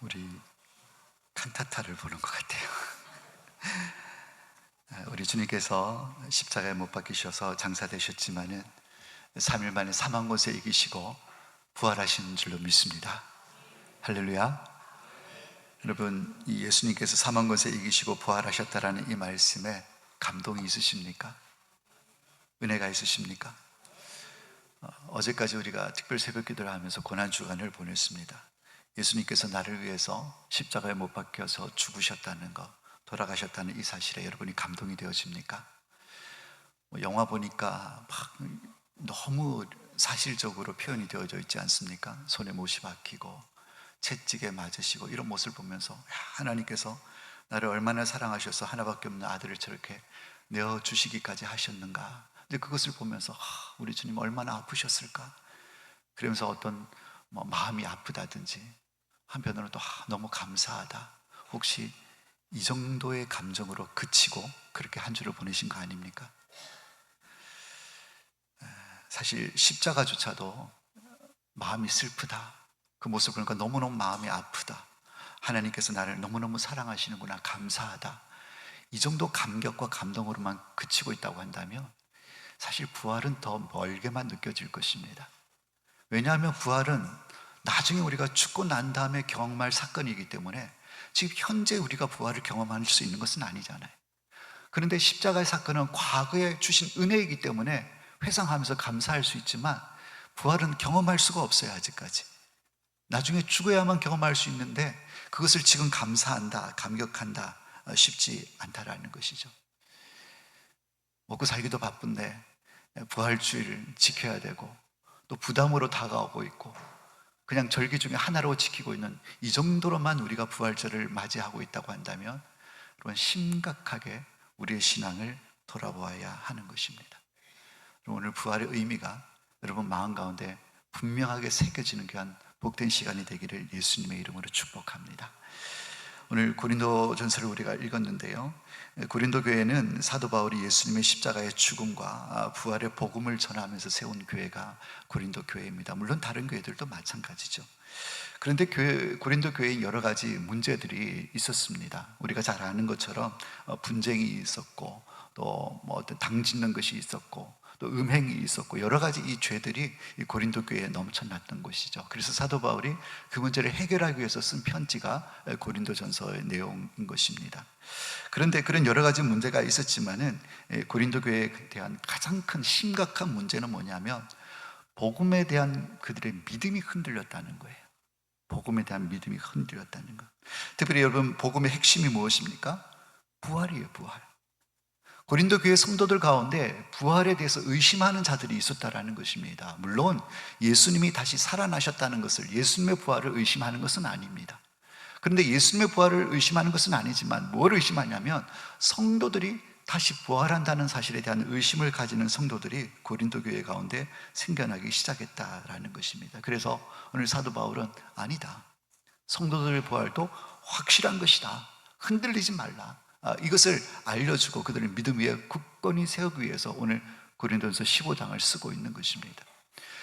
우리 칸타타를 보는 것 같아요. 우리 주님께서 십자가에 못 박히셔서 장사되셨지만은 3일 만에 사망 권세 이기시고 부활하신 줄로 믿습니다. 할렐루야. 여러분, 이 예수님께서 사망 권세 이기시고 부활하셨다라는 이 말씀에 감동이 있으십니까? 은혜가 있으십니까? 어제까지 우리가 특별 새벽 기도를 하면서 고난 주간을 보냈습니다. 예수님께서 나를 위해서 십자가에 못 박혀서 죽으셨다는 것, 돌아가셨다는 이 사실에 여러분이 감동이 되어집니까? 영화 보니까 막 너무 사실적으로 표현이 되어져 있지 않습니까? 손에 못이 박히고 채찍에 맞으시고 이런 모습을 보면서 하나님께서 나를 얼마나 사랑하셔서 하나밖에 없는 아들을 저렇게 내어주시기까지 하셨는가. 근데 그것을 보면서 우리 주님 얼마나 아프셨을까. 그러면서 어떤 마음이 아프다든지 한편으로는 또 너무 감사하다, 혹시 이 정도의 감정으로 그치고 그렇게 한 주를 보내신 거 아닙니까? 사실 십자가조차도 마음이 슬프다, 그 모습을 보니까 너무너무 마음이 아프다, 하나님께서 나를 너무너무 사랑하시는구나, 감사하다, 이 정도 감격과 감동으로만 그치고 있다고 한다면 사실 부활은 더 멀게만 느껴질 것입니다. 왜냐하면 부활은 나중에 우리가 죽고 난 다음에 경험할 사건이기 때문에 지금 현재 우리가 부활을 경험할 수 있는 것은 아니잖아요. 그런데 십자가의 사건은 과거에 주신 은혜이기 때문에 회상하면서 감사할 수 있지만 부활은 경험할 수가 없어요. 아직까지 나중에 죽어야만 경험할 수 있는데 그것을 지금 감사한다, 감격한다 쉽지 않다라는 것이죠. 먹고 살기도 바쁜데 부활주의를 지켜야 되고 또 부담으로 다가오고 있고 그냥 절기 중에 하나로 지키고 있는 이 정도로만 우리가 부활절을 맞이하고 있다고 한다면 여러분, 심각하게 우리의 신앙을 돌아보아야 하는 것입니다. 오늘 부활의 의미가 여러분 마음 가운데 분명하게 새겨지는 귀한 복된 시간이 되기를 예수님의 이름으로 축복합니다. 오늘 고린도전서를 우리가 읽었는데요, 고린도 교회는 사도 바울이 예수님의 십자가의 죽음과 부활의 복음을 전하면서 세운 교회가 고린도 교회입니다. 물론 다른 교회들도 마찬가지죠. 그런데 고린도 교회에 여러 가지 문제들이 있었습니다. 우리가 잘 아는 것처럼 분쟁이 있었고 또 어떤 당 짓는 것이 있었고 또 음행이 있었고 여러 가지 이 죄들이 이 고린도 교회에 넘쳐났던 것이죠. 그래서 사도 바울이 그 문제를 해결하기 위해서 쓴 편지가 고린도전서의 내용인 것입니다. 그런데 그런 여러 가지 문제가 있었지만은 고린도 교회에 대한 가장 큰 심각한 문제는 뭐냐면 복음에 대한 그들의 믿음이 흔들렸다는 거예요. 복음에 대한 믿음이 흔들렸다는 것. 특별히 여러분, 복음의 핵심이 무엇입니까? 부활이에요. 부활. 고린도 교회 성도들 가운데 부활에 대해서 의심하는 자들이 있었다라는 것입니다. 물론 예수님이 다시 살아나셨다는 것을, 예수님의 부활을 의심하는 것은 아닙니다. 그런데 예수님의 부활을 의심하는 것은 아니지만 뭘 의심하냐면 성도들이 다시 부활한다는 사실에 대한 의심을 가지는 성도들이 고린도 교회 가운데 생겨나기 시작했다라는 것입니다. 그래서 오늘 사도 바울은 아니다, 성도들의 부활도 확실한 것이다, 흔들리지 말라, 이것을 알려주고 그들의 믿음 위에 굳건히 세우기 위해서 오늘 고린도전서 15장을 쓰고 있는 것입니다.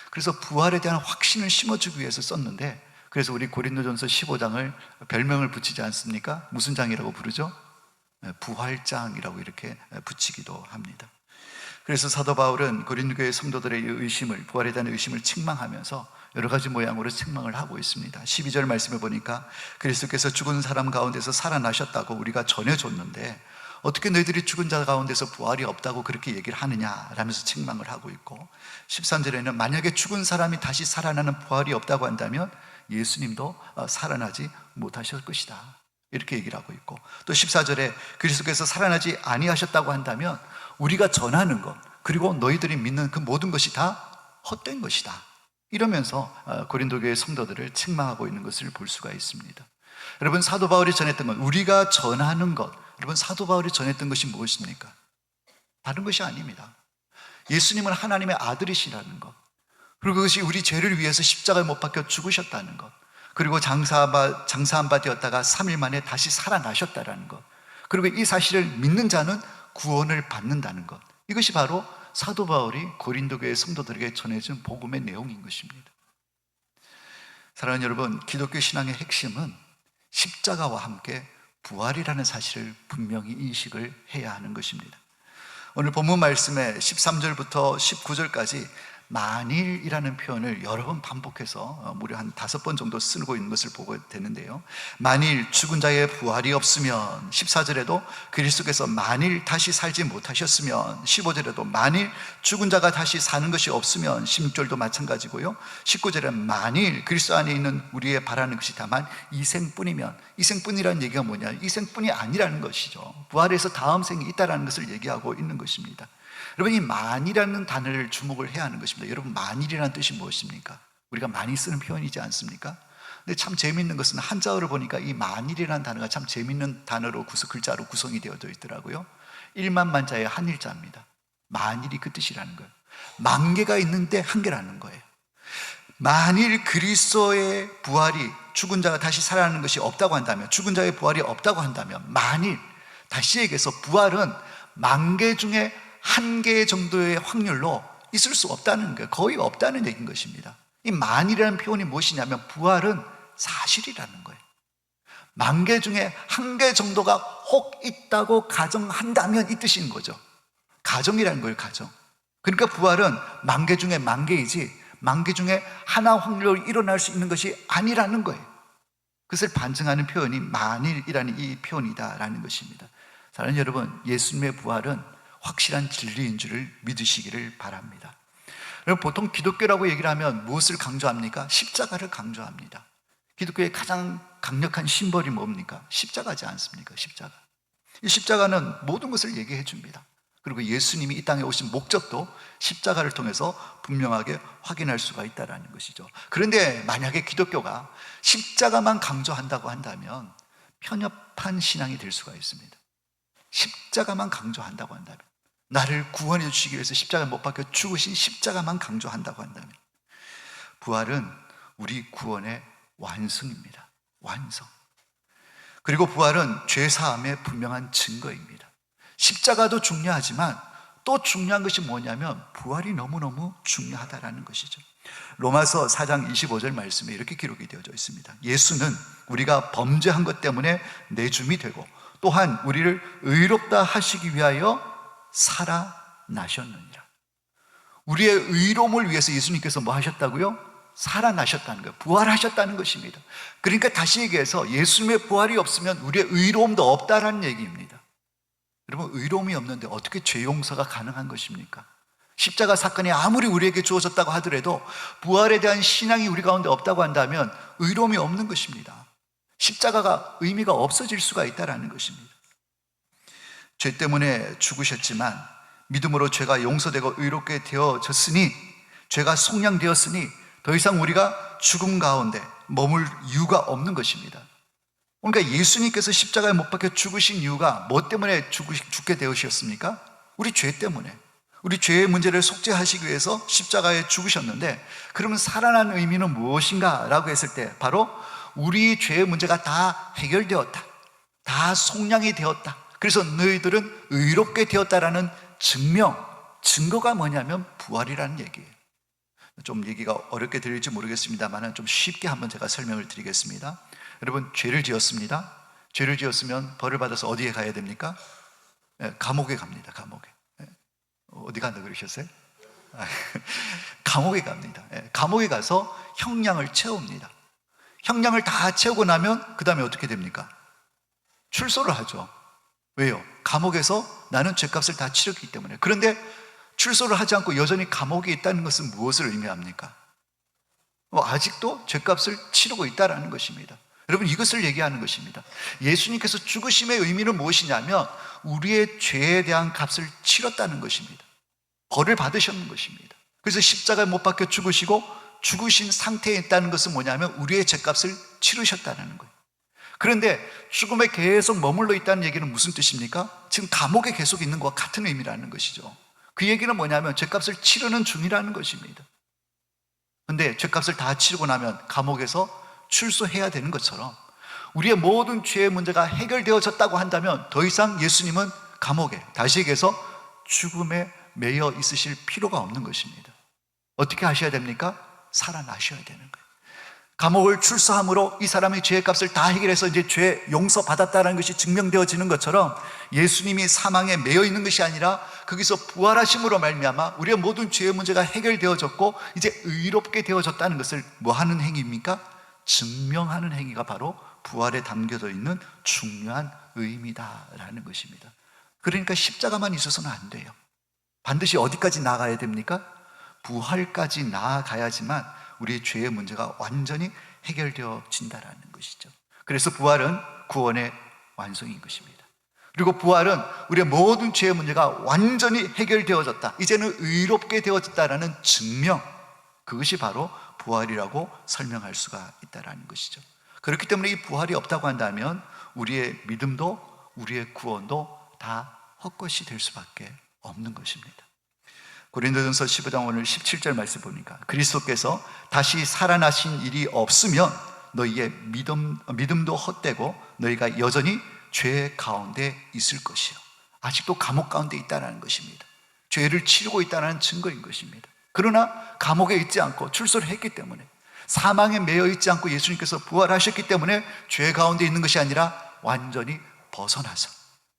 그래서 부활에 대한 확신을 심어주기 위해서 썼는데, 그래서 우리 고린도전서 15장을 별명을 붙이지 않습니까? 무슨 장이라고 부르죠? 부활장이라고 이렇게 붙이기도 합니다. 그래서 사도 바울은 고린도 교회 성도들의 의심을, 부활에 대한 의심을 책망하면서 여러 가지 모양으로 책망을 하고 있습니다. 12절 말씀에 보니까 그리스도께서 죽은 사람 가운데서 살아나셨다고 우리가 전해줬는데 어떻게 너희들이 죽은 자 가운데서 부활이 없다고 그렇게 얘기를 하느냐 라면서 책망을 하고 있고, 13절에는 만약에 죽은 사람이 다시 살아나는 부활이 없다고 한다면 예수님도 살아나지 못하실 것이다 이렇게 얘기를 하고 있고, 또 14절에 그리스도께서 살아나지 아니하셨다고 한다면 우리가 전하는 것 그리고 너희들이 믿는 그 모든 것이 다 헛된 것이다 이러면서 고린도 교회 성도들을 책망하고 있는 것을 볼 수가 있습니다. 여러분, 사도 바울이 전했던 것, 우리가 전하는 것, 여러분 사도 바울이 전했던 것이 무엇입니까? 다른 것이 아닙니다. 예수님은 하나님의 아들이시라는 것, 그리고 그것이 우리 죄를 위해서 십자가에 못 박혀 죽으셨다는 것, 그리고 장사한 바 되었다가 3일 만에 다시 살아나셨다는 것, 그리고 이 사실을 믿는 자는 구원을 받는다는 것, 이것이 바로 사도 바울이 고린도 교회 성도들에게 전해준 복음의 내용인 것입니다. 사랑하는 여러분, 기독교 신앙의 핵심은 십자가와 함께 부활이라는 사실을 분명히 인식을 해야 하는 것입니다. 오늘 본문 말씀에 13절부터 19절까지 만일이라는 표현을 여러 번 반복해서 무려 한 5번 정도 쓰고 있는 것을 보게 되는데요. 만일 죽은 자의 부활이 없으면, 14절에도 그리스도께서 만일 다시 살지 못하셨으면, 15절에도 만일 죽은 자가 다시 사는 것이 없으면, 16절도 마찬가지고요. 19절에 만일 그리스도 안에 있는 우리의 바라는 것이 다만 이생뿐이면, 이생뿐이라는 얘기가 뭐냐, 이생뿐이 아니라는 것이죠. 부활에서 다음 생이 있다는 것을 얘기하고 있는 것입니다. 여러분, 이 만이라는 단어를 주목을 해야 하는 것입니다. 여러분, 만일이라는 뜻이 무엇입니까? 우리가 많이 쓰는 표현이지 않습니까? 근데 참 재미있는 것은 한자어를 보니까 이 만일이라는 단어가 참 재미있는 단어로 글자로 구성이 되어져 있더라고요. 1만 만자의 한 일자입니다. 만일이 그 뜻이라는 거예요. 만 개가 있는데 한 개라는 거예요. 만일 그리스도의 부활이, 죽은 자가 다시 살아나는 것이 없다고 한다면, 죽은 자의 부활이 없다고 한다면, 만일, 다시 얘기해서 부활은 10,000개 중에 1개 정도의 확률로 있을 수 없다는 거예요. 거의 없다는 얘기인 것입니다. 이 만이라는 표현이 무엇이냐면 부활은 사실이라는 거예요. 10,000개 중에 1개 정도가 혹 있다고 가정한다면 이 뜻인 거죠. 가정이라는 거예요. 가정. 그러니까 부활은 10,000개 중에 10,000개이지 10,000개 중에 하나 확률로 일어날 수 있는 것이 아니라는 거예요. 그것을 반증하는 표현이 만일이라는 이 표현이다라는 것입니다. 사랑하는 여러분, 예수님의 부활은 확실한 진리인 줄을 믿으시기를 바랍니다. 보통 기독교라고 얘기를 하면 무엇을 강조합니까? 십자가를 강조합니다. 기독교의 가장 강력한 심벌이 뭡니까? 십자가지 않습니까? 십자가. 이 십자가는 모든 것을 얘기해 줍니다. 그리고 예수님이 이 땅에 오신 목적도 십자가를 통해서 분명하게 확인할 수가 있다는 것이죠. 그런데 만약에 기독교가 십자가만 강조한다고 한다면 편협한 신앙이 될 수가 있습니다. 십자가만 강조한다고 한다면, 나를 구원해 주시기 위해서 십자가에 못 박혀 죽으신 십자가만 강조한다고 한다면, 부활은 우리 구원의 완성입니다. 완성. 그리고 부활은 죄사함의 분명한 증거입니다. 십자가도 중요하지만 또 중요한 것이 뭐냐면 부활이 너무너무 중요하다는 것이죠. 로마서 4장 25절 말씀에 이렇게 기록이 되어져 있습니다. 예수는 우리가 범죄한 것 때문에 내줌이 되고 또한 우리를 의롭다 하시기 위하여 살아나셨느니라. 우리의 의로움을 위해서 예수님께서 뭐 하셨다고요? 살아나셨다는 거예요. 부활하셨다는 것입니다. 그러니까 다시 얘기해서 예수님의 부활이 없으면 우리의 의로움도 없다라는 얘기입니다. 여러분, 의로움이 없는데 어떻게 죄 용서가 가능한 것입니까? 십자가 사건이 아무리 우리에게 주어졌다고 하더라도 부활에 대한 신앙이 우리 가운데 없다고 한다면 의로움이 없는 것입니다. 십자가가 의미가 없어질 수가 있다는 것입니다. 죄 때문에 죽으셨지만 믿음으로 죄가 용서되고 의롭게 되어졌으니, 죄가 속량되었으니 더 이상 우리가 죽음 가운데 머물 이유가 없는 것입니다. 그러니까 예수님께서 십자가에 못 박혀 죽으신 이유가 뭐 때문에 죽게 되으셨습니까? 우리 죄 때문에, 우리 죄의 문제를 속죄하시기 위해서 십자가에 죽으셨는데, 그러면 살아난 의미는 무엇인가? 라고 했을 때 바로 우리 죄의 문제가 다 해결되었다, 다 속량이 되었다, 그래서 너희들은 의롭게 되었다라는 증거가 뭐냐면 부활이라는 얘기예요. 좀 얘기가 어렵게 들릴지 모르겠습니다만 좀 쉽게 한번 제가 설명을 드리겠습니다. 여러분, 죄를 지었습니다. 죄를 지었으면 벌을 받아서 어디에 가야 됩니까? 감옥에 갑니다. 감옥에. 어디 간다 그러셨어요? 감옥에 갑니다. 감옥에 가서 형량을 채웁니다. 형량을 다 채우고 나면 그 다음에 어떻게 됩니까? 출소를 하죠. 왜요? 감옥에서 나는 죄값을 다 치렀기 때문에. 그런데 출소를 하지 않고 여전히 감옥에 있다는 것은 무엇을 의미합니까? 아직도 죄값을 치르고 있다는 것입니다. 여러분, 이것을 얘기하는 것입니다. 예수님께서 죽으심의 의미는 무엇이냐면 우리의 죄에 대한 값을 치렀다는 것입니다. 벌을 받으셨는 것입니다. 그래서 십자가에 못 박혀 죽으시고 죽으신 상태에 있다는 것은 뭐냐면 우리의 죄값을 치르셨다는 거예요. 그런데 죽음에 계속 머물러 있다는 얘기는 무슨 뜻입니까? 지금 감옥에 계속 있는 것과 같은 의미라는 것이죠. 그 얘기는 뭐냐면 죄값을 치르는 중이라는 것입니다. 그런데 죄값을 다 치르고 나면 감옥에서 출소해야 되는 것처럼 우리의 모든 죄의 문제가 해결되어졌다고 한다면 더 이상 예수님은 감옥에, 다시 얘기해서 죽음에 매여 있으실 필요가 없는 것입니다. 어떻게 하셔야 됩니까? 살아나셔야 되는 거예요. 감옥을 출소함으로 이 사람의 죄의 값을 다 해결해서 이제 죄 용서받았다는 것이 증명되어지는 것처럼 예수님이 사망에 매여 있는 것이 아니라 거기서 부활하심으로 말미암아 우리의 모든 죄의 문제가 해결되어졌고 이제 의롭게 되어졌다는 것을 뭐 하는 행위입니까? 증명하는 행위가 바로 부활에 담겨져 있는 중요한 의미다라는 것입니다. 그러니까 십자가만 있어서는 안 돼요. 반드시 어디까지 나아가야 됩니까? 부활까지 나아가야지만 우리의 죄의 문제가 완전히 해결되어진다라는 것이죠. 그래서 부활은 구원의 완성인 것입니다. 그리고 부활은 우리의 모든 죄의 문제가 완전히 해결되어졌다, 이제는 의롭게 되어졌다라는 증명, 그것이 바로 부활이라고 설명할 수가 있다라는 것이죠. 그렇기 때문에 이 부활이 없다고 한다면 우리의 믿음도 우리의 구원도 다 헛것이 될 수밖에 없는 것입니다. 고린도전서 15장 오늘 17절 말씀 보니까 그리스도께서 다시 살아나신 일이 없으면 너희의 믿음도 헛되고 너희가 여전히 죄 가운데 있을 것이요, 아직도 감옥 가운데 있다는 것입니다. 죄를 치르고 있다는 증거인 것입니다. 그러나 감옥에 있지 않고 출소를 했기 때문에, 사망에 매여 있지 않고 예수님께서 부활하셨기 때문에 죄 가운데 있는 것이 아니라 완전히 벗어나서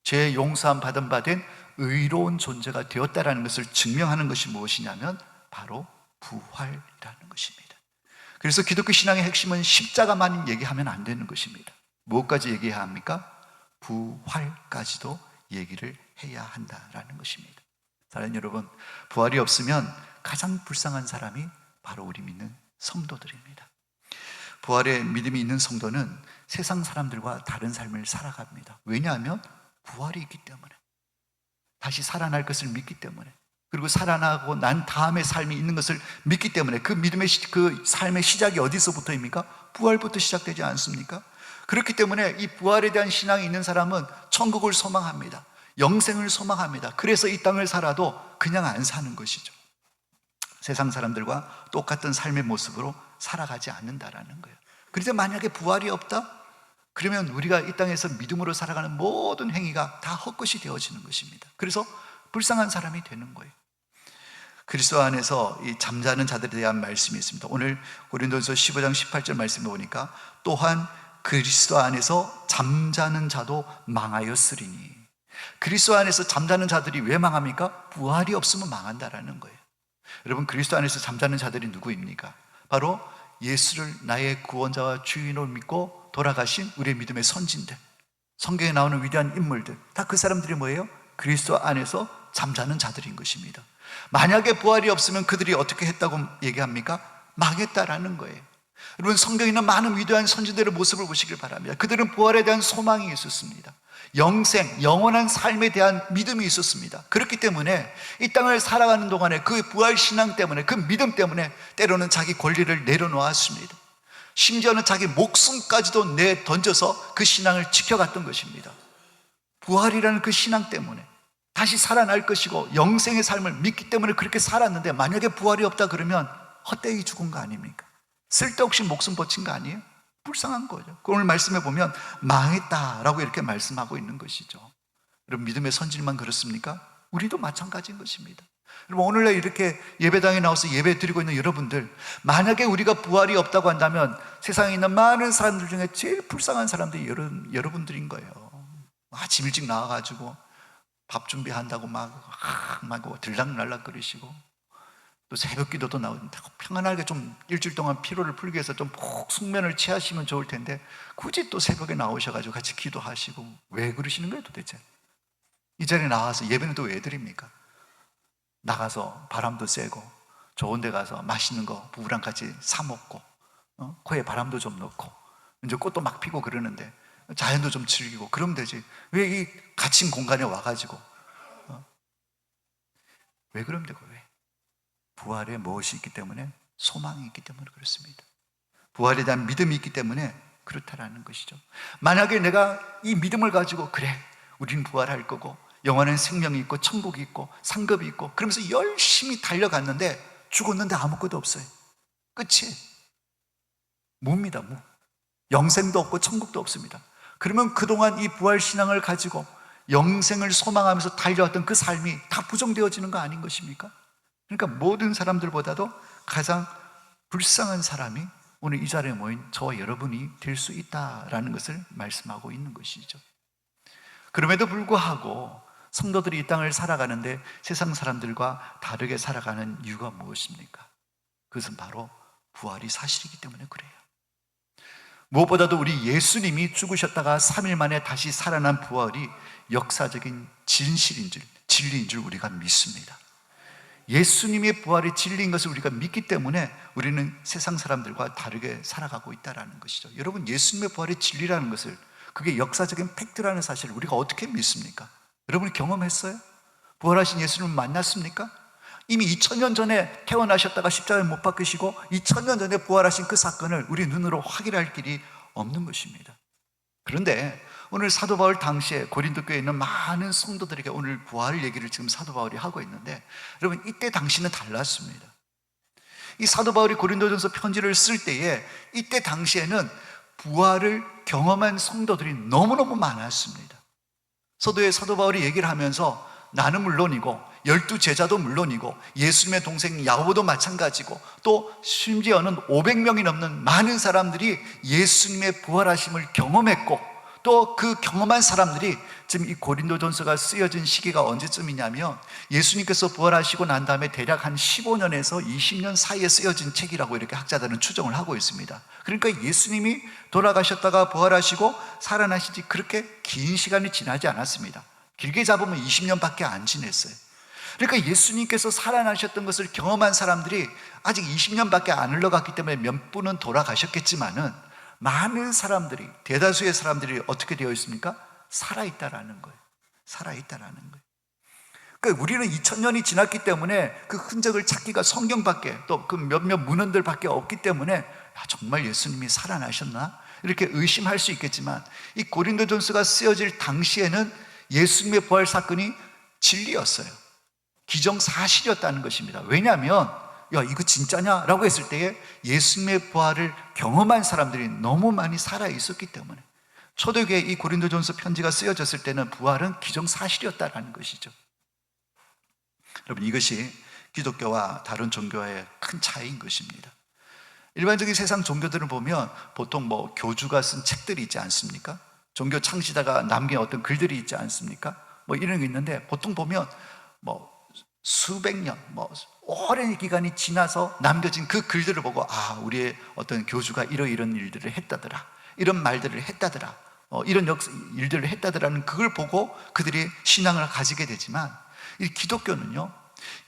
죄 용서함 받은 바 된 의로운 존재가 되었다라는 것을 증명하는 것이 무엇이냐면 바로 부활이라는 것입니다. 그래서 기독교 신앙의 핵심은 십자가만 얘기하면 안 되는 것입니다. 무엇까지 얘기해야 합니까? 부활까지도 얘기를 해야 한다라는 것입니다. 사랑하는 여러분, 부활이 없으면 가장 불쌍한 사람이 바로 우리 믿는 성도들입니다. 부활의 믿음이 있는 성도는 세상 사람들과 다른 삶을 살아갑니다. 왜냐하면 부활이 있기 때문에, 다시 살아날 것을 믿기 때문에, 그리고 살아나고 난 다음에 삶이 있는 것을 믿기 때문에, 그 믿음의 그 삶의 시작이 어디서부터입니까? 부활부터 시작되지 않습니까? 그렇기 때문에 이 부활에 대한 신앙이 있는 사람은 천국을 소망합니다. 영생을 소망합니다. 그래서 이 땅을 살아도 그냥 안 사는 것이죠. 세상 사람들과 똑같은 삶의 모습으로 살아가지 않는다라는 거예요. 그런데 만약에 부활이 없다? 그러면 우리가 이 땅에서 믿음으로 살아가는 모든 행위가 다 헛것이 되어지는 것입니다. 그래서 불쌍한 사람이 되는 거예요. 그리스도 안에서 이 잠자는 자들에 대한 말씀이 있습니다. 오늘 고린도전서 15장 18절 말씀을 보니까 또한 그리스도 안에서 잠자는 자도 망하였으리니, 그리스도 안에서 잠자는 자들이 왜 망합니까? 부활이 없으면 망한다라는 거예요. 여러분, 그리스도 안에서 잠자는 자들이 누구입니까? 바로 예수를 나의 구원자와 주인으로 믿고 돌아가신 우리의 믿음의 선진들, 성경에 나오는 위대한 인물들, 다 그 사람들이 뭐예요? 그리스도 안에서 잠자는 자들인 것입니다. 만약에 부활이 없으면 그들이 어떻게 했다고 얘기합니까? 망했다라는 거예요. 여러분, 성경에 있는 많은 위대한 선진들의 모습을 보시길 바랍니다. 그들은 부활에 대한 소망이 있었습니다. 영생, 영원한 삶에 대한 믿음이 있었습니다. 그렇기 때문에 이 땅을 살아가는 동안에 그 부활 신앙 때문에, 그 믿음 때문에 때로는 자기 권리를 내려놓았습니다. 심지어는 자기 목숨까지도 내던져서 그 신앙을 지켜갔던 것입니다. 부활이라는 그 신앙 때문에, 다시 살아날 것이고 영생의 삶을 믿기 때문에 그렇게 살았는데, 만약에 부활이 없다 그러면 헛되이 죽은 거 아닙니까? 쓸데없이 목숨 버틴 거 아니에요? 불쌍한 거죠. 오늘 말씀해 보면 망했다라고 이렇게 말씀하고 있는 것이죠. 여러분, 믿음의 선진만 그렇습니까? 우리도 마찬가지인 것입니다. 여러분, 오늘날 이렇게 예배당에 나와서 예배 드리고 있는 여러분들, 만약에 우리가 부활이 없다고 한다면 세상에 있는 많은 사람들 중에 제일 불쌍한 사람들이 여러분들인 거예요. 아침 일찍 나와가지고 밥 준비한다고 막 들락날락 거리시고, 또 새벽 기도도 나온다고 평안하게 좀 일주일 동안 피로를 풀기 위해서 좀 푹 숙면을 취하시면 좋을 텐데 굳이 또 새벽에 나오셔가지고 같이 기도하시고, 왜 그러시는 거예요 도대체? 이 자리에 나와서 예배는 또 왜 드립니까? 나가서 바람도 쐬고 좋은 데 가서 맛있는 거 부부랑 같이 사 먹고, 코에 바람도 좀 넣고, 이제 꽃도 막 피고 그러는데 자연도 좀 즐기고 그러면 되지. 왜 이 갇힌 공간에 와가지고 왜 그러면 되고, 왜? 부활에 무엇이 있기 때문에? 소망이 있기 때문에 그렇습니다. 부활에 대한 믿음이 있기 때문에 그렇다라는 것이죠. 만약에 내가 이 믿음을 가지고, 그래, 우리는 부활할 거고 영원한 생명이 있고 천국이 있고 상급이 있고, 그러면서 열심히 달려갔는데 죽었는데 아무것도 없어요. 끝이 무입니다. 무. 영생도 없고 천국도 없습니다. 그러면 그동안 이 부활 신앙을 가지고 영생을 소망하면서 달려왔던 그 삶이 다 부정되어지는 거 아닌 것입니까? 그러니까 모든 사람들보다도 가장 불쌍한 사람이 오늘 이 자리에 모인 저와 여러분이 될 수 있다라는 것을 말씀하고 있는 것이죠. 그럼에도 불구하고 성도들이 이 땅을 살아가는데 세상 사람들과 다르게 살아가는 이유가 무엇입니까? 그것은 바로 부활이 사실이기 때문에 그래요. 무엇보다도 우리 예수님이 죽으셨다가 3일 만에 다시 살아난 부활이 역사적인 진실인 줄, 진리인 줄 우리가 믿습니다. 예수님의 부활이 진리인 것을 우리가 믿기 때문에 우리는 세상 사람들과 다르게 살아가고 있다는 것이죠. 여러분, 예수님의 부활이 진리라는 것을, 그게 역사적인 팩트라는 사실을 우리가 어떻게 믿습니까? 여러분이 경험했어요? 부활하신 예수님을 만났습니까? 이미 2000년 전에 태어나셨다가 십자가에 못 박히시고 2000년 전에 부활하신 그 사건을 우리 눈으로 확인할 길이 없는 것입니다. 그런데 오늘 사도 바울 당시에 고린도 교회에 있는 많은 성도들에게 오늘 부활 얘기를 지금 사도 바울이 하고 있는데, 여러분, 이때 당시는 달랐습니다. 이 사도 바울이 고린도전서 편지를 쓸 때에 이때 당시에는 부활을 경험한 성도들이 너무너무 많았습니다. 서도에 사도 바울이 얘기를 하면서 나는 물론이고 12제자도 물론이고 예수님의 동생 야고보도 마찬가지고 또 심지어는 500명이 넘는 많은 사람들이 예수님의 부활하심을 경험했고, 또 그 경험한 사람들이 지금 이 고린도전서가 쓰여진 시기가 언제쯤이냐면 예수님께서 부활하시고 난 다음에 대략 한 15년에서 20년 사이에 쓰여진 책이라고 이렇게 학자들은 추정을 하고 있습니다. 그러니까 예수님이 돌아가셨다가 부활하시고 살아나신 지 그렇게 긴 시간이 지나지 않았습니다. 길게 잡으면 20년밖에 안 지냈어요. 그러니까 예수님께서 살아나셨던 것을 경험한 사람들이 아직 20년밖에 안 흘러갔기 때문에 몇 분은 돌아가셨겠지만은 많은 사람들이, 대다수의 사람들이 어떻게 되어 있습니까? 살아있다라는 거예요. 살아있다라는 거예요. 그러니까 우리는 2000년이 지났기 때문에 그 흔적을 찾기가 성경밖에, 또 그 몇몇 문헌들밖에 없기 때문에 정말 예수님이 살아나셨나? 이렇게 의심할 수 있겠지만, 이 고린도전서가 쓰여질 당시에는 예수님의 부활 사건이 진리였어요. 기정사실이었다는 것입니다. 왜냐하면 야, 이거 진짜냐? 라고 했을 때에 예수님의 부활을 경험한 사람들이 너무 많이 살아있었기 때문에, 초대교회 이 고린도전서 편지가 쓰여졌을 때는 부활은 기정사실이었다는 것이죠. 여러분, 이것이 기독교와 다른 종교의 큰 차이인 것입니다. 일반적인 세상 종교들을 보면 보통 교주가 쓴 책들이 있지 않습니까? 종교 창시자가 남긴 어떤 글들이 있지 않습니까? 이런 게 있는데, 보통 보면 수백 년, 오랜 기간이 지나서 남겨진 그 글들을 보고 우리의 어떤 교주가 이런 일들을 했다더라, 이런 말들을 했다더라, 이런 일들을 했다더라는 그걸 보고 그들이 신앙을 가지게 되지만, 이 기독교는요,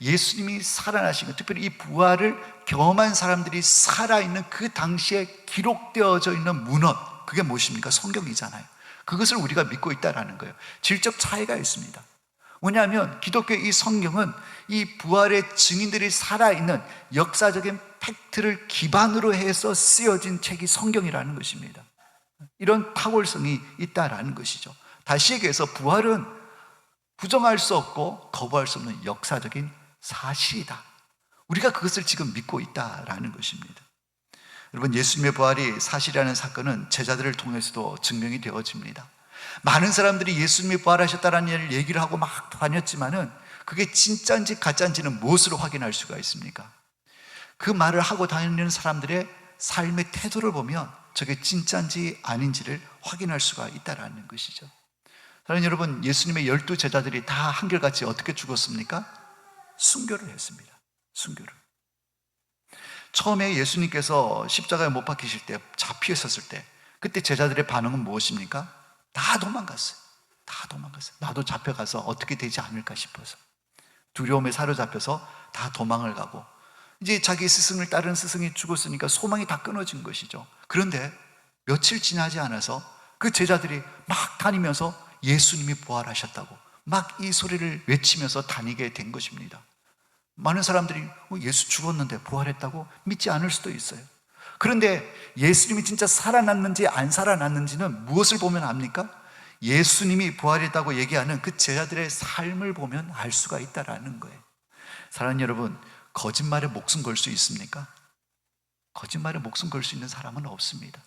예수님이 살아나신 것, 특별히 이 부활을 경험한 사람들이 살아있는 그 당시에 기록되어져 있는 문헌, 그게 무엇입니까? 성경이잖아요. 그것을 우리가 믿고 있다는 거예요. 질적 차이가 있습니다. 뭐냐면 기독교의 이 성경은 이 부활의 증인들이 살아있는 역사적인 팩트를 기반으로 해서 쓰여진 책이 성경이라는 것입니다. 이런 탁월성이 있다라는 것이죠. 다시 얘기해서 부활은 부정할 수 없고 거부할 수 없는 역사적인 사실이다. 우리가 그것을 지금 믿고 있다라는 것입니다. 여러분, 예수님의 부활이 사실이라는 사건은 제자들을 통해서도 증명이 되어집니다. 많은 사람들이 예수님이 부활하셨다는 얘기를 하고 막 다녔지만은 그게 진짜인지 가짜인지는 무엇으로 확인할 수가 있습니까? 그 말을 하고 다니는 사람들의 삶의 태도를 보면 저게 진짜인지 아닌지를 확인할 수가 있다는 것이죠. 사랑하는 여러분, 예수님의 12제자들이 다 한결같이 어떻게 죽었습니까? 순교를 했습니다. 순교를. 처음에 예수님께서 십자가에 못 박히실 때, 잡히셨을 때, 그때 제자들의 반응은 무엇입니까? 다 도망갔어요. 다 도망갔어요. 나도 잡혀가서 어떻게 되지 않을까 싶어서, 두려움에 사로잡혀서 다 도망을 가고, 이제 자기 스승을 따르는 스승이 죽었으니까 소망이 다 끊어진 것이죠. 그런데 며칠 지나지 않아서 그 제자들이 막 다니면서 예수님이 부활하셨다고 막 이 소리를 외치면서 다니게 된 것입니다. 많은 사람들이 예수 죽었는데 부활했다고 믿지 않을 수도 있어요. 그런데 예수님이 진짜 살아났는지 안 살아났는지는 무엇을 보면 압니까? 예수님이 부활했다고 얘기하는 그 제자들의 삶을 보면 알 수가 있다라는 거예요. 사랑하는 여러분, 거짓말에 목숨 걸 수 있습니까? 거짓말에 목숨 걸 수 있는 사람은 없습니다.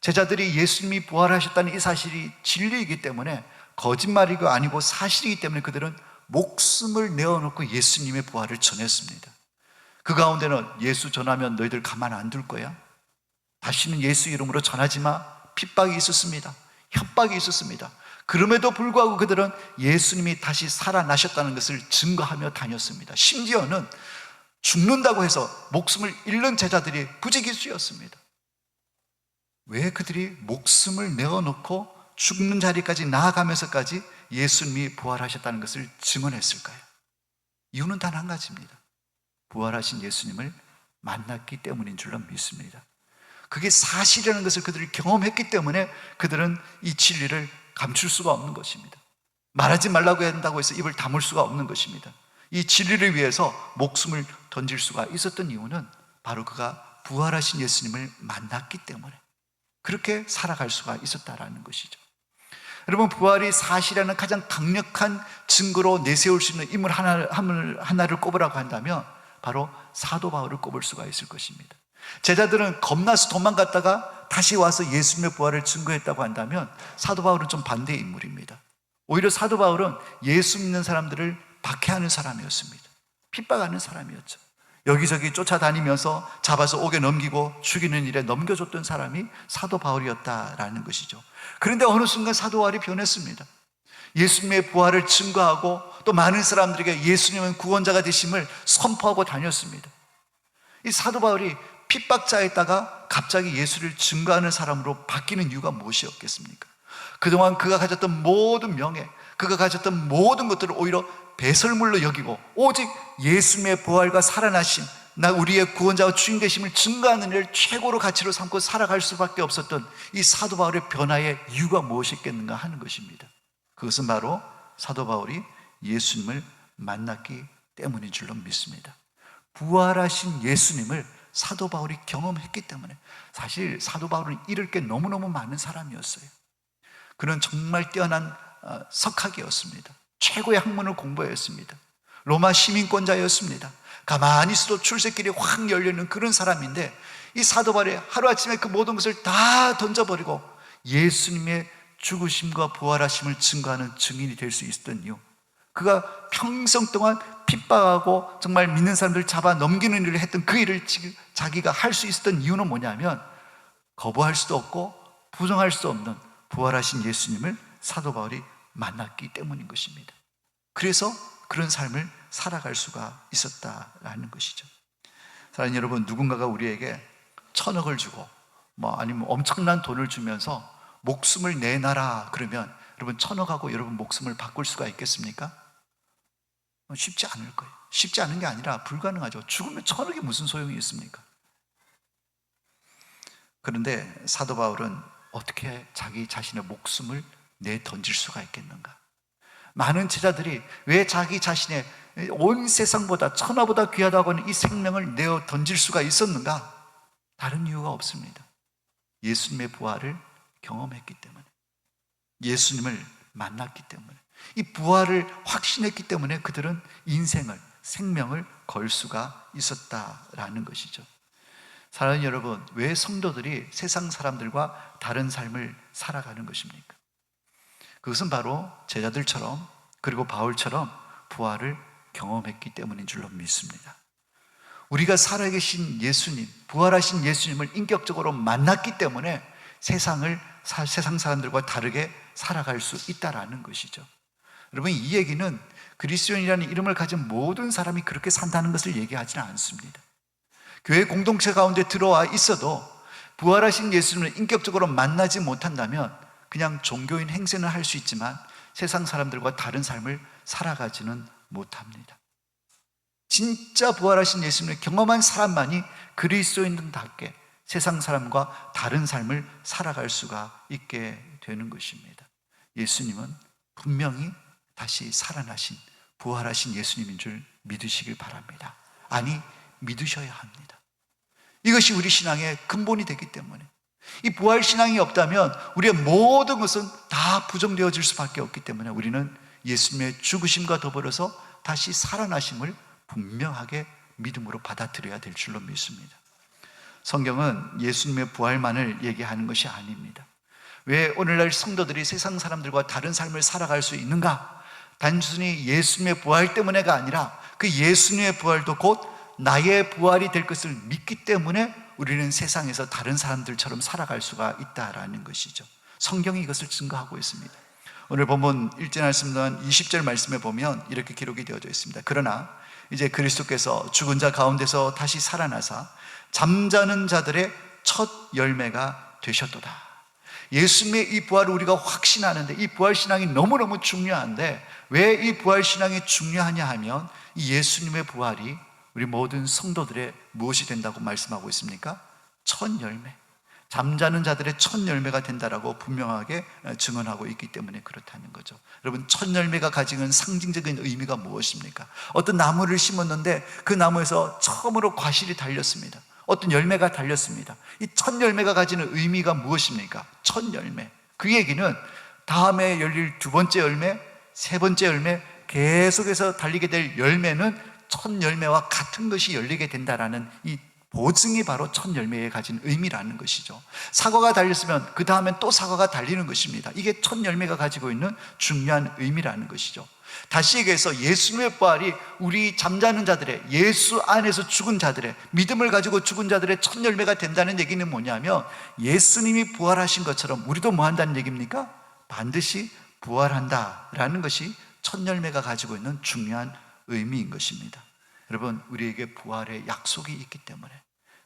제자들이 예수님이 부활하셨다는 이 사실이 진리이기 때문에, 거짓말이고 아니고 사실이기 때문에 그들은 목숨을 내어놓고 예수님의 부활을 전했습니다. 그 가운데는 예수 전하면 너희들 가만 안 둘 거야? 다시는 예수 이름으로 전하지 마. 핍박이 있었습니다. 협박이 있었습니다. 그럼에도 불구하고 그들은 예수님이 다시 살아나셨다는 것을 증거하며 다녔습니다. 심지어는 죽는다고 해서 목숨을 잃는 제자들이 부지기수였습니다. 왜 그들이 목숨을 내어놓고 죽는 자리까지 나아가면서까지 예수님이 부활하셨다는 것을 증언했을까요? 이유는 단 한 가지입니다. 부활하신 예수님을 만났기 때문인 줄로 믿습니다. 그게 사실이라는 것을 그들이 경험했기 때문에 그들은 이 진리를 감출 수가 없는 것입니다. 말하지 말라고 한다고 해서 입을 다물 수가 없는 것입니다. 이 진리를 위해서 목숨을 던질 수가 있었던 이유는 바로 그가 부활하신 예수님을 만났기 때문에 그렇게 살아갈 수가 있었다라는 것이죠. 여러분, 부활이 사실이라는 가장 강력한 증거로 내세울 수 있는 인물 하나를 꼽으라고 한다면 바로 사도 바울을 꼽을 수가 있을 것입니다. 제자들은 겁나서 도망갔다가 다시 와서 예수님의 부활을 증거했다고 한다면 사도 바울은 좀 반대의 인물입니다. 오히려 사도 바울은 예수 믿는 사람들을 박해하는 사람이었습니다. 핍박하는 사람이었죠. 여기저기 쫓아다니면서 잡아서 옥에 넘기고 죽이는 일에 넘겨줬던 사람이 사도 바울이었다라는 것이죠. 그런데 어느 순간 사도 바울이 변했습니다. 예수님의 부활을 증거하고 또 많은 사람들에게 예수님은 구원자가 되심을 선포하고 다녔습니다. 이 사도 바울이 핍박자에다가 갑자기 예수를 증거하는 사람으로 바뀌는 이유가 무엇이었겠습니까? 그동안 그가 가졌던 모든 명예, 그가 가졌던 모든 것들을 오히려 배설물로 여기고 오직 예수님의 부활과 살아나심, 우리의 구원자와 주인 되심을 증거하는 일을 최고로 가치로 삼고 살아갈 수밖에 없었던 이 사도 바울의 변화의 이유가 무엇이겠는가 하는 것입니다. 그것은 바로 사도 바울이 예수님을 만났기 때문인 줄로 믿습니다. 부활하신 예수님을 사도 바울이 경험했기 때문에, 사실 사도 바울은 잃을 게 너무너무 많은 사람이었어요. 그는 정말 뛰어난 석학이었습니다. 최고의 학문을 공부했습니다. 로마 시민권자였습니다. 가만히 있어도 출세길이 확 열리는 그런 사람인데, 이 사도 바울이 하루아침에 그 모든 것을 다 던져버리고 예수님의 죽으심과 부활하심을 증거하는 증인이 될 수 있었던 이유, 그가 평생 동안 핍박하고 정말 믿는 사람들 잡아 넘기는 일을 했던 그 일을 지금 자기가 할 수 있었던 이유는 뭐냐면, 거부할 수도 없고 부정할 수 없는 부활하신 예수님을 사도 바울이 만났기 때문인 것입니다. 그래서 그런 삶을 살아갈 수가 있었다라는 것이죠. 사랑하는 여러분, 누군가가 우리에게 1,000억을 주고 아니면 엄청난 돈을 주면서 목숨을 내놔라 그러면 여러분, 1,000억하고 여러분 목숨을 바꿀 수가 있겠습니까? 쉽지 않을 거예요. 쉽지 않은 게 아니라 불가능하죠. 죽으면 1,000억이 무슨 소용이 있습니까? 그런데 사도 바울은 어떻게 자기 자신의 목숨을 내던질 수가 있겠는가? 많은 제자들이 왜 자기 자신의 온 세상보다 천하보다 귀하다고 하는 이 생명을 내어 던질 수가 있었는가? 다른 이유가 없습니다. 예수님의 부활을 경험했기 때문에, 예수님을 만났기 때문에, 이 부활을 확신했기 때문에 그들은 인생을, 생명을 걸 수가 있었다라는 것이죠. 사랑하는 여러분, 왜 성도들이 세상 사람들과 다른 삶을 살아가는 것입니까? 그것은 바로 제자들처럼, 그리고 바울처럼 부활을 경험했기 때문인 줄로 믿습니다. 우리가 살아계신 예수님, 부활하신 예수님을 인격적으로 만났기 때문에 세상 사람들과 다르게 살아갈 수 있다라는 것이죠. 여러분, 이 얘기는 그리스도인이라는 이름을 가진 모든 사람이 그렇게 산다는 것을 얘기하지는 않습니다. 교회 공동체 가운데 들어와 있어도 부활하신 예수님을 인격적으로 만나지 못한다면 그냥 종교인 행세는 할 수 있지만 세상 사람들과 다른 삶을 살아가지는 못합니다. 진짜 부활하신 예수님을 경험한 사람만이 그리스도인답게 세상 사람과 다른 삶을 살아갈 수가 있게 되는 것입니다. 예수님은 분명히 다시 살아나신, 부활하신 예수님인 줄 믿으시길 바랍니다. 아니, 믿으셔야 합니다. 이것이 우리 신앙의 근본이 되기 때문에, 이 부활 신앙이 없다면 우리의 모든 것은 다 부정되어질 수밖에 없기 때문에 우리는 예수님의 죽으심과 더불어서 다시 살아나심을 분명하게 믿음으로 받아들여야 될 줄로 믿습니다. 성경은 예수님의 부활만을 얘기하는 것이 아닙니다. 왜 오늘날 성도들이 세상 사람들과 다른 삶을 살아갈 수 있는가? 단순히 예수님의 부활 때문에가 아니라 그 예수님의 부활도 곧 나의 부활이 될 것을 믿기 때문에 우리는 세상에서 다른 사람들처럼 살아갈 수가 있다라는 것이죠. 성경이 이것을 증거하고 있습니다. 오늘 본문 1절 말씀 20절 말씀에 보면 이렇게 기록이 되어져 있습니다. 그러나 이제 그리스도께서 죽은 자 가운데서 다시 살아나사 잠자는 자들의 첫 열매가 되셨도다. 예수님의 이 부활을 우리가 확신하는데, 이 부활신앙이 너무너무 중요한데, 왜 이 부활신앙이 중요하냐 하면 이 예수님의 부활이 우리 모든 성도들의 무엇이 된다고 말씀하고 있습니까? 첫 열매, 잠자는 자들의 첫 열매가 된다라고 분명하게 증언하고 있기 때문에 그렇다는 거죠. 여러분, 첫 열매가 가지는 상징적인 의미가 무엇입니까? 어떤 나무를 심었는데 그 나무에서 처음으로 과실이 달렸습니다. 어떤 열매가 달렸습니다. 이 첫 열매가 가지는 의미가 무엇입니까? 첫 열매, 그 얘기는 다음에 열릴 두 번째 열매, 세 번째 열매, 계속해서 달리게 될 열매는 첫 열매와 같은 것이 열리게 된다라는 이 보증이 바로 첫 열매에 가진 의미라는 것이죠. 사과가 달렸으면 그 다음엔 또 사과가 달리는 것입니다. 이게 첫 열매가 가지고 있는 중요한 의미라는 것이죠. 다시 얘기해서 예수님의 부활이 우리 잠자는 자들의, 예수 안에서 죽은 자들의, 믿음을 가지고 죽은 자들의 첫 열매가 된다는 얘기는 뭐냐면, 예수님이 부활하신 것처럼 우리도 뭐 한다는 얘기입니까? 반드시 부활한다라는 것이 첫 열매가 가지고 있는 중요한 의미인 것입니다. 여러분, 우리에게 부활의 약속이 있기 때문에,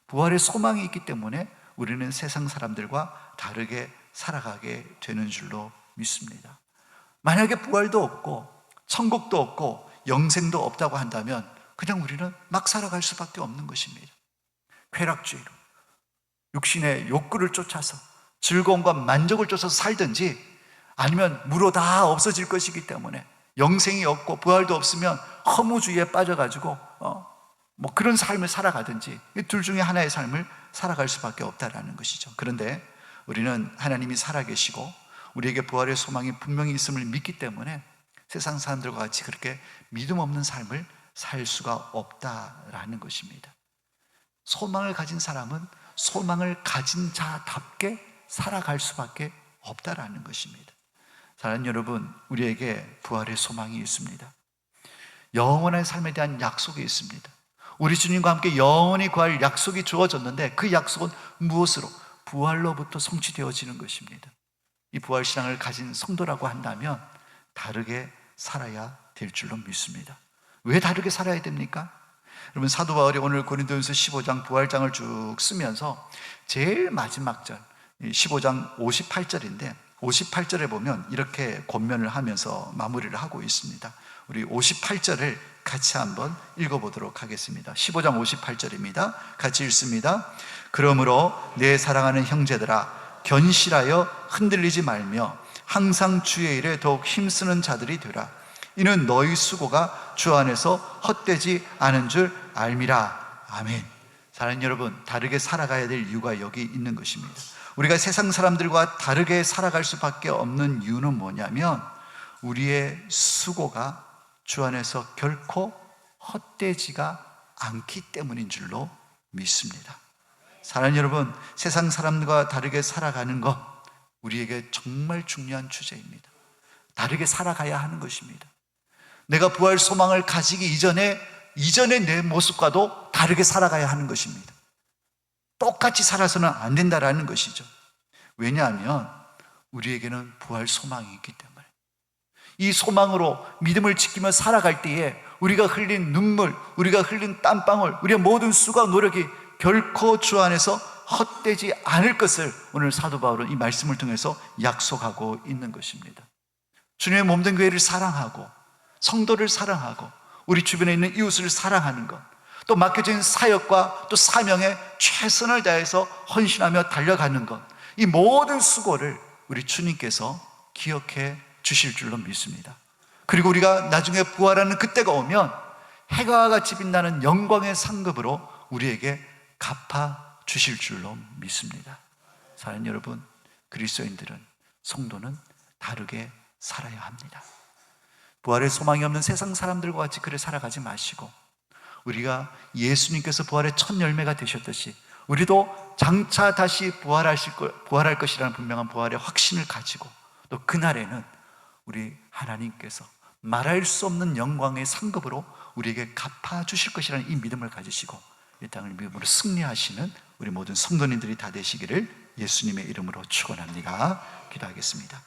부활의 소망이 있기 때문에 우리는 세상 사람들과 다르게 살아가게 되는 줄로 믿습니다. 만약에 부활도 없고 천국도 없고 영생도 없다고 한다면 그냥 우리는 막 살아갈 수밖에 없는 것입니다. 쾌락주의로, 육신의 욕구를 쫓아서 즐거움과 만족을 쫓아서 살든지, 아니면 무로 다 없어질 것이기 때문에 영생이 없고 부활도 없으면 허무주의에 빠져가지고 뭐 그런 삶을 살아가든지, 이 둘 중에 하나의 삶을 살아갈 수밖에 없다라는 것이죠. 그런데 우리는 하나님이 살아계시고 우리에게 부활의 소망이 분명히 있음을 믿기 때문에 세상 사람들과 같이 그렇게 믿음 없는 삶을 살 수가 없다라는 것입니다. 소망을 가진 사람은 소망을 가진 자답게 살아갈 수밖에 없다라는 것입니다. 사랑하는 여러분, 우리에게 부활의 소망이 있습니다. 영원한 삶에 대한 약속이 있습니다. 우리 주님과 함께 영원히 구할 약속이 주어졌는데, 그 약속은 무엇으로? 부활로부터 성취되어지는 것입니다. 이 부활신앙을 가진 성도라고 한다면 다르게 살아야 될 줄로 믿습니다. 왜 다르게 살아야 됩니까? 여러분, 사도 바울이 오늘 고린도전서 15장 부활장을 쭉 쓰면서 제일 마지막 절 15장 58절인데 58절에 보면 이렇게 권면을 하면서 마무리를 하고 있습니다. 우리 58절을 같이 한번 읽어보도록 하겠습니다. 15장 58절입니다. 같이 읽습니다. 그러므로 내 사랑하는 형제들아, 견실하여 흔들리지 말며 항상 주의 일에 더욱 힘쓰는 자들이 되라. 이는 너희 수고가 주 안에서 헛되지 않은 줄 알미라. 아멘. 사랑하는 여러분, 다르게 살아가야 될 이유가 여기 있는 것입니다. 우리가 세상 사람들과 다르게 살아갈 수밖에 없는 이유는 뭐냐면, 우리의 수고가 주 안에서 결코 헛되지가 않기 때문인 줄로 믿습니다. 사랑하는 여러분, 세상 사람들과 다르게 살아가는 것, 우리에게 정말 중요한 주제입니다. 다르게 살아가야 하는 것입니다. 내가 부활 소망을 가지기 이전의 내 모습과도 다르게 살아가야 하는 것입니다. 똑같이 살아서는 안 된다라는 것이죠. 왜냐하면 우리에게는 부활 소망이 있기 때문에, 이 소망으로 믿음을 지키며 살아갈 때에 우리가 흘린 눈물, 우리가 흘린 땀방울, 우리의 모든 수고와 노력이 결코 주 안에서 헛되지 않을 것을 오늘 사도 바울은 이 말씀을 통해서 약속하고 있는 것입니다. 주님의 몸된 교회를 사랑하고 성도를 사랑하고 우리 주변에 있는 이웃을 사랑하는 것, 또 맡겨진 사역과 또 사명에 최선을 다해서 헌신하며 달려가는 것, 이 모든 수고를 우리 주님께서 기억해 주실 줄로 믿습니다. 그리고 우리가 나중에 부활하는 그때가 오면 해가 같이 빛나는 영광의 상급으로 우리에게 갚아 주실 줄로 믿습니다. 사랑하는 여러분, 그리스도인들은, 성도는 다르게 살아야 합니다. 부활의 소망이 없는 세상 사람들과 같이 그래 살아가지 마시고, 우리가 예수님께서 부활의 첫 열매가 되셨듯이 우리도 장차 다시 부활할 것이라는 분명한 부활의 확신을 가지고, 또 그날에는 우리 하나님께서 말할 수 없는 영광의 상급으로 우리에게 갚아주실 것이라는 이 믿음을 가지시고 이 땅을 믿음으로 승리하시는 우리 모든 성도님들이 다 되시기를 예수님의 이름으로 축원합니다. 기도하겠습니다.